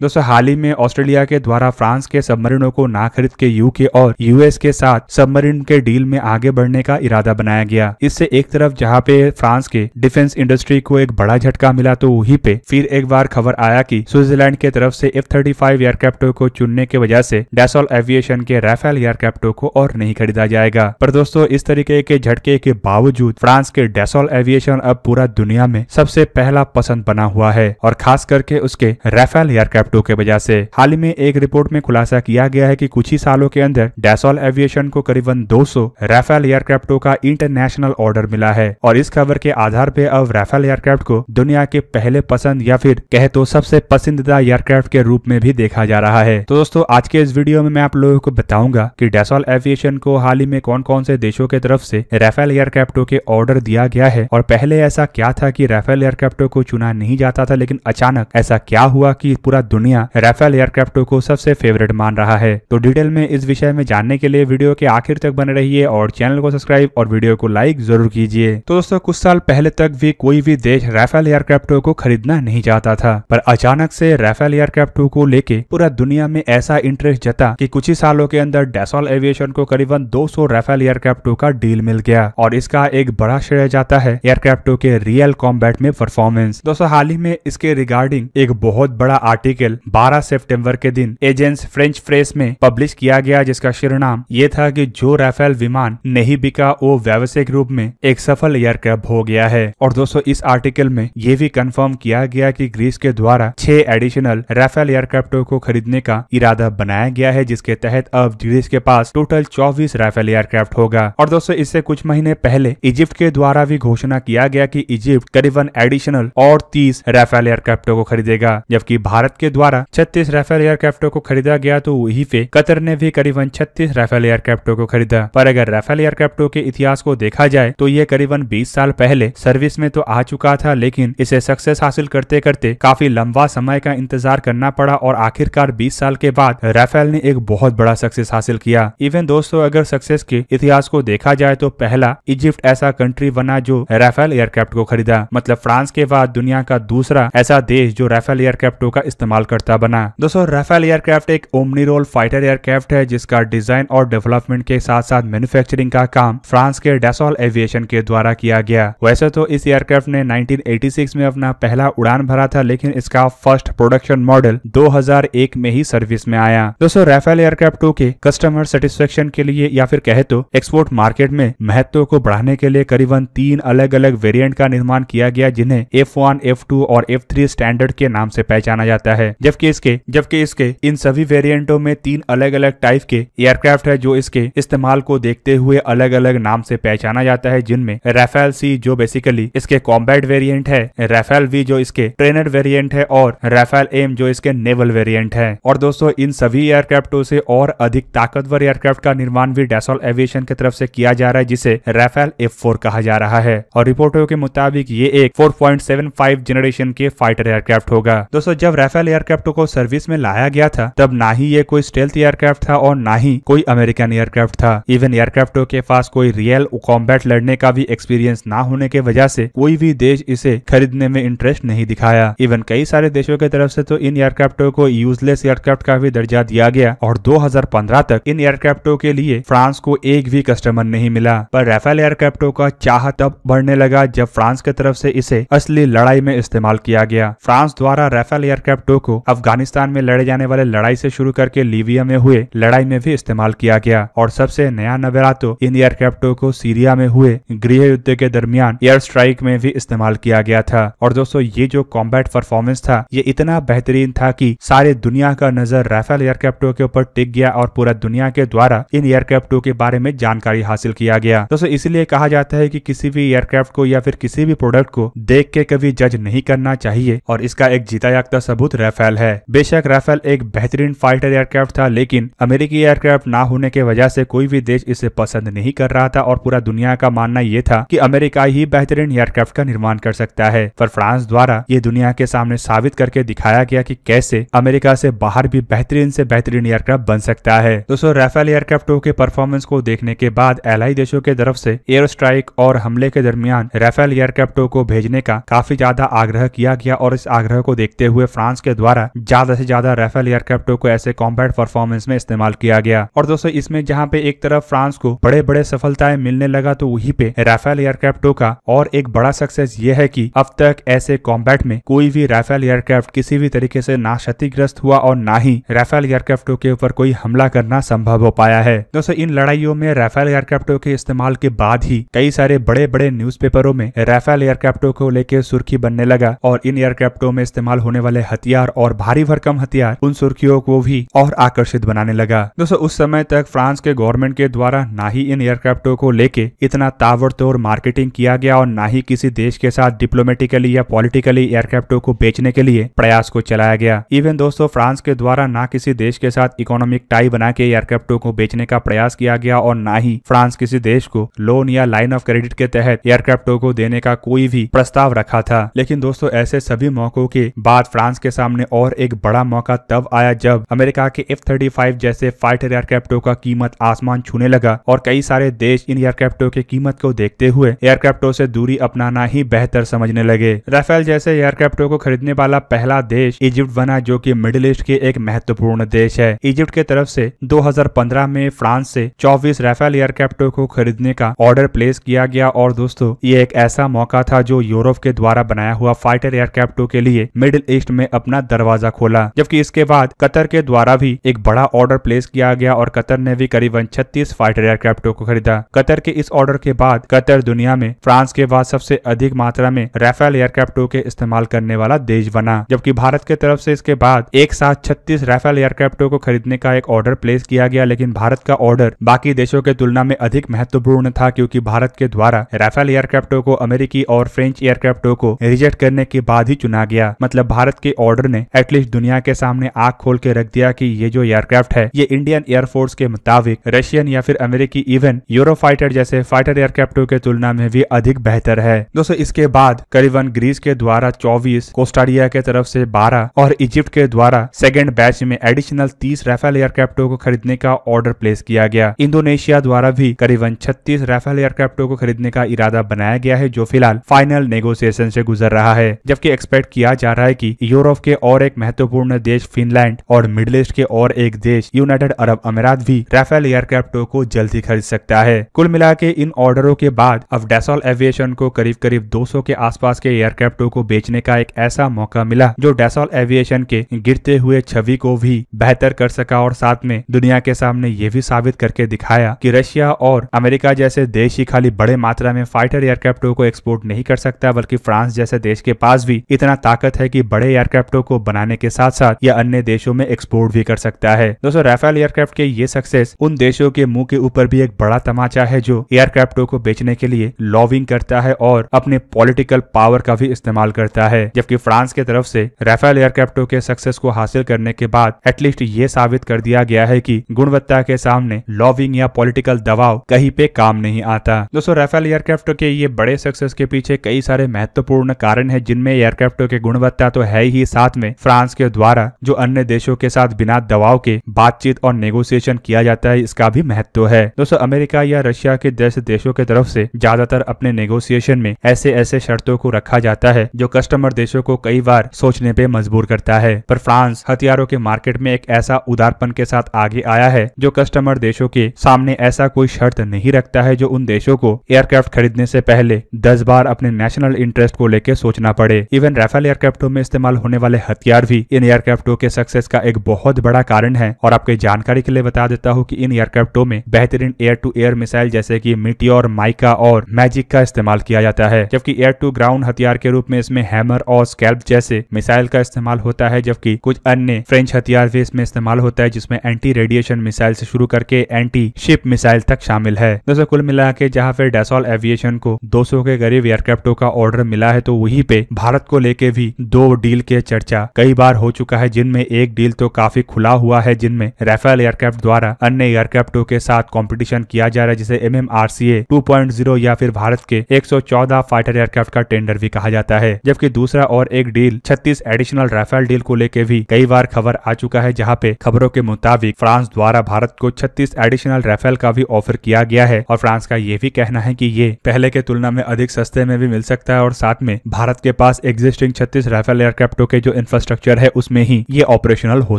दोस्तों हाल ही में ऑस्ट्रेलिया के द्वारा फ्रांस के सबमरीनों को ना खरीद के यूके और यूएस के साथ सबमरीन के डील में आगे बढ़ने का इरादा बनाया गया। इससे एक तरफ जहां पे फ्रांस के डिफेंस इंडस्ट्री को एक बड़ा झटका मिला, तो वहीं पे फिर एक बार खबर आया कि स्विट्जरलैंड की तरफ से F-35 एयरक्राफ्टों को चुनने की वजह से डैसॉल्ट एविएशन के राफेल एयरक्राफ्टों को और नहीं खरीदा जाएगा। पर दोस्तों इस तरीके के झटके के बावजूद फ्रांस के डैसॉल्ट एविएशन अब पूरा दुनिया में सबसे पहला पसंद बना हुआ है, और खास करके उसके राफेल एयरक्राफ्टों के वजह से। हाल ही में एक रिपोर्ट में खुलासा किया गया है कि कुछ ही सालों के अंदर डैसॉल्ट एविएशन को करीबन 200 राफेल एयरक्राफ्टों का इंटरनेशनल ऑर्डर मिला है, और इस खबर के आधार पे अब राफेल एयरक्राफ्ट को दुनिया के पहले पसंद या फिर कहे तो सबसे पसंदीदा एयरक्राफ्ट के रूप में भी देखा जा रहा है। तो दोस्तों आज के इस वीडियो में मैं आप लोगों को बताऊंगा कि डैसॉल्ट एविएशन को हाल ही में कौन कौन से देशों के तरफ से राफेल एयरक्राफ्टों के ऑर्डर दिया गया है, और पहले ऐसा क्या था कि राफेल एयरक्राफ्टों को चुना नहीं जाता था, लेकिन अचानक ऐसा क्या हुआ कि पूरा दुनिया राफेल एयरक्राफ्टों को सबसे फेवरेट मान रहा है। तो डिटेल में इस विषय में जानने के लिए वीडियो के आखिर तक बने रहिए और चैनल को सब्सक्राइब और वीडियो को लाइक जरूर कीजिए। तो दोस्तों कुछ साल पहले तक भी कोई भी देश राफेल एयरक्राफ्टों को खरीदना नहीं चाहता था, पर अचानक से राफेल एयरक्राफ्टों को लेके पूरा दुनिया में ऐसा इंटरेस्ट जता कि कुछ ही सालों के अंदर डैसॉल्ट एविएशन को करीबन 200 राफेल एयरक्राफ्टों का डील मिल गया, और इसका एक बड़ा श्रेय जाता है एयरक्राफ्टों के रियल कॉम्बैट में परफॉर्मेंस। दोस्तों हाल ही में इसके रिगार्डिंग एक बहुत बड़ा आर्टिकल 12 सितंबर के दिन एजेंस फ्रेंच प्रेस में पब्लिश किया गया, जिसका शिरोनाम ये था कि जो राफेल विमान नहीं बिका वो व्यावसायिक रूप में एक सफल एयरक्राफ्ट हो गया है। और दोस्तों इस आर्टिकल में ये भी कंफर्म किया गया कि ग्रीस के द्वारा 6 एडिशनल राफेल एयरक्राफ्टों को खरीदने का इरादा बनाया गया है, जिसके तहत अब ग्रीस के पास टोटल 24 राफेल एयरक्राफ्ट होगा। और दोस्तों इससे कुछ महीने पहले इजिप्ट के द्वारा भी घोषणा किया गया कि इजिप्ट करीबन एडिशनल और 30 राफेल एयरक्राफ्टों को खरीदेगा, जबकि भारत के द्वारा 36 राफेल एयरक्राफ्टों को खरीदा गया, तो वहीं पे कतर ने भी करीबन 36 राफेल एयरक्राफ्टों को खरीदा। पर अगर राफेल एयरक्राफ्टों के इतिहास को देखा जाए तो ये करीबन 20 साल पहले सर्विस में तो आ चुका था, लेकिन इसे सक्सेस हासिल करते करते काफी लंबा समय का इंतजार करना पड़ा, और आखिरकार 20 साल के बाद राफेल ने एक बहुत बड़ा सक्सेस हासिल किया। इवन दोस्तों अगर सक्सेस के इतिहास को देखा जाए तो पहला इजिप्ट ऐसा कंट्री बना जो राफेल एयरक्राफ्ट को खरीदा, मतलब फ्रांस के बाद दुनिया का दूसरा ऐसा देश जो राफेल एयरक्राफ्टों का इस्तेमाल करता बना। दोस्तों राफेल एयरक्राफ्ट एक ओमनी रोल फाइटर एयरक्राफ्ट है, जिसका डिजाइन और डेवलपमेंट के साथ साथ मैन्युफैक्चरिंग का काम फ्रांस के डैसॉल्ट एविएशन के द्वारा किया गया। वैसे तो इस एयरक्राफ्ट ने 1986 में अपना पहला उड़ान भरा था, लेकिन इसका फर्स्ट प्रोडक्शन मॉडल 2001 में ही सर्विस में आया। दोस्तों राफेल एयरक्राफ्टों के कस्टमर सेटिस्फेक्शन के लिए या फिर कहे तो एक्सपोर्ट मार्केट में महत्व को बढ़ाने के लिए करीबन 3 अलग अलग वेरिएंट का निर्माण किया गया, जिन्हें F1, F2 और F3 स्टैंडर्ड के नाम से पहचाना जाता है। जबकि इसके इन सभी वेरिएंटों में 3 अलग अलग टाइप के एयरक्राफ्ट है जो इसके इस्तेमाल को देखते हुए अलग अलग नाम से पहचाना जाता है, जिनमें राफेल सी जो बेसिकली इसके कॉम्बैट वेरिएंट है, राफेल वी जो इसके ट्रेनर वेरिएंट है, और राफेल एम जो इसके नेवल वेरिएंट है। और दोस्तों इन सभी एयरक्राफ्टों से और अधिक ताकतवर एयरक्राफ्ट का निर्माण भी डैसॉल्ट एविएशन की तरफ से किया जा रहा है, जिसे राफेल F4 कहा जा रहा है। और रिपोर्टों के मुताबिक ये एक 4.75 जनरेशन के फाइटर एयरक्राफ्ट होगा। दोस्तों जब राफेल एयरक्राफ्टों को सर्विस में लाया गया था तब ना ही ये कोई स्टेल्थ एयरक्राफ्ट था और ना ही कोई अमेरिकन एयरक्राफ्ट था। इवन एयरक्राफ्टों के पास कोई रियल कॉम्बैट लड़ने का भी एक्सपीरियंस ना होने के वजह से कोई भी देश इसे खरीदने में इंटरेस्ट नहीं दिखाया। इवन कई सारे देशों की तरफ से तो इन एयरक्राफ्टों को यूजलेस एयरक्राफ्ट का भी दर्जा दिया गया, और 2015 तक इन एयरक्राफ्टों के लिए फ्रांस को एक भी कस्टमर नहीं मिला। पर राफेल एयरक्राफ्टों का चाह तब बढ़ने लगा जब फ्रांस की तरफ से इसे असली लड़ाई में इस्तेमाल किया गया। फ्रांस द्वारा राफेल एयरक्राफ्टों को अफगानिस्तान में लड़े जाने वाले लड़ाई से शुरू करके लीबिया में हुए लड़ाई में भी इस्तेमाल किया गया, और सबसे नया नवेला तो इन एयरक्राफ्टों को सीरिया में हुए गृह युद्ध के दरमियान एयर स्ट्राइक में भी इस्तेमाल किया गया था। और दोस्तों ये जो कॉम्बैट परफॉर्मेंस था ये इतना बेहतरीन था कि सारे दुनिया का नजर राफेल एयरक्राफ्टों के ऊपर टिक गया, और पूरा दुनिया के द्वारा इन एयरक्राफ्टों के बारे में जानकारी हासिल किया गया। दोस्तों इसलिए कहा जाता है कि किसी भी एयरक्राफ्ट को या फिर किसी भी प्रोडक्ट को देख के कभी जज नहीं करना चाहिए, और इसका एक जीता जागता सबूत राफेल है। बेशक राफेल एक बेहतरीन फाइटर एयरक्राफ्ट था, लेकिन अमेरिकी एयरक्राफ्ट ना होने के वजह से कोई भी देश इसे पसंद नहीं कर रहा था, और पूरा दुनिया का मानना यह था कि अमेरिका ही बेहतरीन एयरक्राफ्ट का निर्माण कर सकता है। पर फ्रांस द्वारा ये दुनिया के सामने साबित करके दिखाया गया कि कैसे अमेरिका से बाहर भी बेहतरीन से बेहतरीन एयरक्राफ्ट बन सकता है। दोस्तों राफेल एयरक्राफ्टों के परफॉर्मेंस को देखने के बाद एलाई देशों के तरफ से एयर स्ट्राइक और हमले के दरमियान राफेल एयरक्राफ्टों को भेजने का काफी ज्यादा आग्रह किया गया, और इस आग्रह को देखते हुए फ्रांस के द्वारा द्वारा ज्यादा से ज्यादा राफेल एयरक्राफ्टों को ऐसे कॉम्बैट परफॉर्मेंस में इस्तेमाल किया गया। और दोस्तों इसमें जहां पे एक तरफ फ्रांस को बड़े बड़े सफलताएं मिलने लगा, तो वहीं पे राफेल एयरक्राफ्टों का और एक बड़ा सक्सेस ये है कि अब तक ऐसे कॉम्बैट में कोई भी राफेल एयरक्राफ्ट किसी भी तरीके से ना क्षतिग्रस्त हुआ और ना ही राफेल एयरक्राफ्टों के ऊपर कोई हमला करना संभव हो पाया है। दोस्तों इन लड़ाइयों में राफेल एयरक्राफ्टों के इस्तेमाल के बाद ही कई सारे बड़े बड़े न्यूज़पेपरों में राफेल एयरक्राफ्टों को लेकर सुर्खी बनने लगा और इन एयरक्राफ्टों में इस्तेमाल होने वाले हथियार और भारी भरकम हथियार उन सुर्खियों को भी और आकर्षित बनाने लगा। दोस्तों उस समय तक फ्रांस के गवर्नमेंट के द्वारा ना ही इन एयरक्राफ्टों को लेके इतना ताबड़तोड़ मार्केटिंग किया गया और ना ही किसी देश के साथ डिप्लोमेटिकली या पॉलिटिकली एयरक्राफ्टों को बेचने के लिए प्रयास को चलाया गया। इवन दोस्तों फ्रांस के द्वारा ना किसी देश के साथ इकोनॉमिक टाई बना के एयरक्राफ्टों को बेचने का प्रयास किया गया और ना ही फ्रांस किसी देश को लोन या लाइन ऑफ क्रेडिट के तहत एयरक्राफ्टों को देने का कोई भी प्रस्ताव रखा था। लेकिन दोस्तों ऐसे सभी मौकों के बाद फ्रांस के सामने और एक बड़ा मौका तब आया जब अमेरिका के F-35 जैसे फाइटर एयरक्राफ्टों का कीमत आसमान छूने लगा और कई सारे देश इन एयरक्राफ्टों की कीमत को देखते हुए एयरक्राफ्टों से दूरी अपनाना ही बेहतर समझने लगे। राफेल जैसे एयरक्राफ्टों को खरीदने वाला पहला देश इजिप्ट बना, जो कि मिडिल ईस्ट के एक महत्वपूर्ण देश है। इजिप्ट के तरफ से 2015 में फ्रांस से 24 राफेल एयरक्राफ्टों को खरीदने का ऑर्डर प्लेस किया गया और दोस्तों ये एक ऐसा मौका था जो यूरोप के द्वारा बनाया हुआ फाइटर एयरक्राफ्टों के लिए मिडिल ईस्ट में अपना दरवाजा खोला। जबकि इसके बाद कतर के द्वारा भी एक बड़ा ऑर्डर प्लेस किया गया और कतर ने भी करीबन 36 फाइटर एयरक्राफ्टों को खरीदा। कतर के इस ऑर्डर के बाद कतर दुनिया में फ्रांस के बाद सबसे अधिक मात्रा में राफेल एयरक्राफ्टों के इस्तेमाल करने वाला देश बना। जबकि भारत के तरफ से इसके बाद एक साथ 36 राफेल एयरक्राफ्टों को खरीदने का एक ऑर्डर प्लेस किया गया, लेकिन भारत का ऑर्डर बाकी देशों के तुलना में अधिक महत्वपूर्ण था क्योंकि भारत के द्वारा राफेल एयरक्राफ्टों को अमेरिकी और फ्रेंच एयरक्राफ्टों को रिजेक्ट करने के बाद ही चुना गया। मतलब भारत के ऑर्डर ने एटलीस्ट दुनिया के सामने आंख खोल के रख दिया कि ये जो एयरक्राफ्ट है ये इंडियन एयरफोर्स के मुताबिक रशियन या फिर अमेरिकी इवन यूरोफाइटर जैसे फाइटर एयरक्राफ्टों के तुलना में भी अधिक बेहतर है। दोस्तों इसके बाद करीबन ग्रीस के द्वारा 24, कोस्टारिका के तरफ से 12 और इजिप्ट के द्वारा सेकेंड बैच में एडिशनल 30 राफेल एयरक्राफ्टों को खरीदने का ऑर्डर प्लेस किया गया। इंडोनेशिया द्वारा भी करीबन 36 राफेल एयरक्राफ्टों को खरीदने का इरादा बनाया गया है, जो फिलहाल फाइनल नेगोशिएशन से गुजर रहा है। जबकि एक्सपेक्ट किया जा रहा है कि यूरोप के और एक महत्वपूर्ण देश फिनलैंड और मिडिल ईस्ट के और एक देश यूनाइटेड अरब अमीरात भी राफेल एयरक्राफ्टों को जल्द ही खरीद सकता है। कुल मिला के इन ऑर्डरों के बाद अब डैसॉल एविएशन को करीब करीब 200 के आसपास के एयरक्राफ्टों को बेचने का एक ऐसा मौका मिला जो डैसॉल एविएशन के गिरते हुए छवि को भी बेहतर कर सका और साथ में दुनिया के सामने ये भी साबित करके दिखाया कि रशिया और अमेरिका जैसे देश ही खाली बड़े मात्रा में फाइटर एयरक्राफ्टों को एक्सपोर्ट नहीं कर सकता, बल्कि फ्रांस जैसे देश के पास भी इतना ताकत है कि बड़े एयरक्राफ्टों को बनाने के साथ साथ यह अन्य देशों में एक्सपोर्ट भी कर सकता है। दोस्तों राफेल एयरक्राफ्ट के ये सक्सेस उन देशों के मुंह के ऊपर भी एक बड़ा तमाचा है जो एयरक्राफ्टों को बेचने के लिए लॉबिंग करता है और अपने पॉलिटिकल पावर का भी इस्तेमाल करता है। जबकि फ्रांस के तरफ से राफेल एयरक्राफ्टों के सक्सेस को हासिल करने के बाद एटलीस्ट ये साबित कर दिया गया है कि गुणवत्ता के सामने लॉबिंग या पॉलिटिकल दबाव कहीं पे काम नहीं आता। दोस्तों राफेल एयरक्राफ्ट के ये बड़े सक्सेस के पीछे कई सारे महत्वपूर्ण कारण है, जिनमें एयरक्राफ्टों के गुणवत्ता तो है ही, साथ में फ्रांस के द्वारा जो अन्य देशों के साथ बिना दबाव के बातचीत और नेगोशिएशन किया जाता है इसका भी महत्व है। दोस्तों अमेरिका या रशिया के जैसे देशों के तरफ से ज्यादातर अपने नेगोशिएशन में ऐसे शर्तों को रखा जाता है जो कस्टमर देशों को कई बार सोचने पे मजबूर करता है। पर फ्रांस हथियारों के मार्केट में एक ऐसा उदारपन के साथ आगे आया है जो कस्टमर देशों के सामने ऐसा कोई शर्त नहीं रखता है जो उन देशों को एयरक्राफ्ट खरीदने से पहले 10 बार अपने नेशनल इंटरेस्ट को लेकर सोचना पड़े। इवन राफेल एयरक्राफ्टों में इस्तेमाल होने वाले हथियार भी इन एयरक्राफ्टों के सक्सेस का एक बहुत बड़ा कारण है। और आपके जानकारी के लिए बता देता हूँ कि इन एयरक्राफ्टों में बेहतरीन एयर टू एयर मिसाइल जैसे कि मीटियोर, माइका और मैजिक का इस्तेमाल किया जाता है। जबकि एयर टू ग्राउंड हथियार के रूप में इसमें हैमर और स्कैल्प जैसे मिसाइल का इस्तेमाल होता है। जबकि कुछ अन्य फ्रेंच हथियार भी इसमें इस्तेमाल होता है जिसमें एंटी रेडिएशन मिसाइल से शुरू करके एंटी शिप मिसाइल तक शामिल है। दोस्तों कुल मिला के जहाँ पे डैसॉल एविएशन को 200 के करीब एयरक्राफ्टों का ऑर्डर मिला है, तो वहीं पे भारत को लेके भी 2 डील के चर्चा कई बार हो चुका है, जिनमें एक डील तो काफी खुला हुआ है, जिनमें राफेल एयरक्राफ्ट द्वारा अन्य एयरक्राफ्टों के साथ कंपटीशन किया जा रहा है, जिसे MMRCA 2.0 या फिर भारत के 114 फाइटर एयरक्राफ्ट का टेंडर भी कहा जाता है। जबकि दूसरा और एक डील 36 एडिशनल राफेल डील को लेके भी कई बार खबर आ चुका है, जहां पे खबरों के मुताबिक फ्रांस द्वारा भारत को 36 एडिशनल राफेल का भी ऑफर किया गया है। और फ्रांस का ये भी कहना है कि ये पहले के तुलना में अधिक सस्ते में भी मिल सकता है और साथ में भारत के पास एग्जिस्टिंग 36 राफेल एयरक्राफ्टों के जो इंफ्रास्ट्रक्चर है उसमें ही ये ऑपरेशनल हो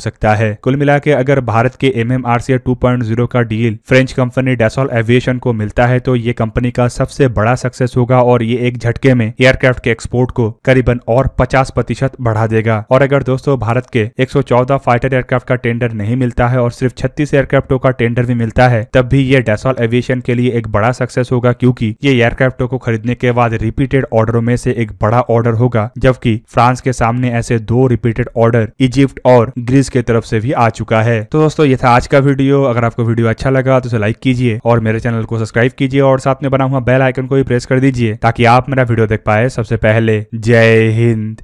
सकता है। कुल मिला के अगर भारत के MMRCA 2.0 का डील फ्रेंच कंपनी डैसॉल एविएशन को मिलता है तो ये कंपनी का सबसे बड़ा सक्सेस होगा और ये एक झटके में एयरक्राफ्ट के एक्सपोर्ट को करीबन और 50% बढ़ा देगा। और अगर दोस्तों भारत के 114 फाइटर एयरक्राफ्ट का टेंडर नहीं मिलता है और सिर्फ 36 एयरक्राफ्टों का टेंडर भी मिलता है, तब भी ये डैसॉल एविएशन के लिए एक बड़ा सक्सेस होगा, क्योंकि ये एयरक्राफ्टों को खरीदने के बाद रिपीटेड ऑर्डरों में से एक बड़ा ऑर्डर होगा, जबकि फ्रांस के सामने ऐसे 2 रिपीटेड ऑर्डर इजिप्ट और ग्रीस के तरफ से भी आ चुका है। तो दोस्तों ये था आज का वीडियो। अगर आपको वीडियो अच्छा लगा तो उसे लाइक कीजिए और मेरे चैनल को सब्सक्राइब कीजिए और साथ में बना हुआ बेल आइकन को भी प्रेस कर दीजिए ताकि आप मेरा वीडियो देख पाए सबसे पहले। जय हिंद।